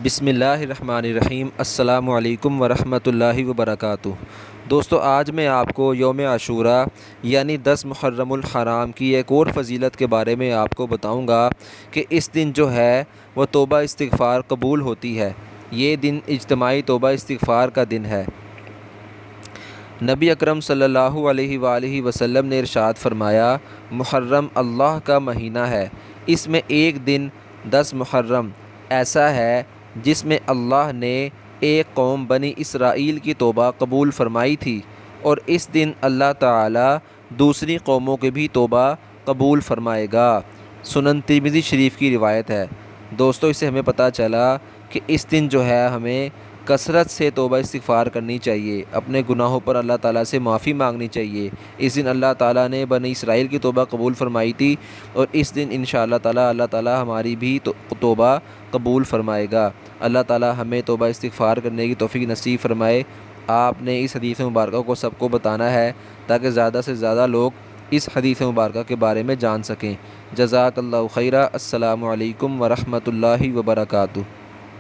بسم اللہ الرحمن الرحیم۔ السلام علیکم ورحمۃ اللہ وبرکاتہ۔ دوستو، آج میں آپ کو یوم عاشوراء یعنی 10 محرم الحرام کی ایک اور فضیلت کے بارے میں آپ کو بتاؤں گا کہ اس دن جو ہے وہ توبہ استغفار قبول ہوتی ہے۔ یہ دن اجتماعی توبہ استغفار کا دن ہے۔ نبی اکرم صلی اللہ علیہ وآلہ وسلم نے ارشاد فرمایا، محرم اللہ کا مہینہ ہے، اس میں ایک دن 10 محرم ایسا ہے جس میں اللہ نے ایک قوم بنی اسرائیل کی توبہ قبول فرمائی تھی، اور اس دن اللہ تعالی دوسری قوموں کی بھی توبہ قبول فرمائے گا۔ سنن ترمذی شریف کی روایت ہے۔ دوستو، اس سے ہمیں پتہ چلا کہ اس دن جو ہے ہمیں کثرت سے توبہ استغفار کرنی چاہیے، اپنے گناہوں پر اللہ تعالیٰ سے معافی مانگنی چاہیے۔ اس دن اللہ تعالیٰ نے بنی اسرائیل کی توبہ قبول فرمائی تھی، اور اس دن انشاءاللہ تعالیٰ اللہ تعالیٰ ہماری بھی توبہ قبول فرمائے گا۔ اللہ تعالیٰ ہمیں توبہ استغفار کرنے کی توفیق نصیب فرمائے۔ آپ نے اس حدیث مبارکہ کو سب کو بتانا ہے تاکہ زیادہ سے زیادہ لوگ اس حدیث مبارکہ کے بارے میں جان سکیں۔ جزاک اللہ خیرہ۔ السلام علیکم ورحمۃ اللہ وبرکاتہ۔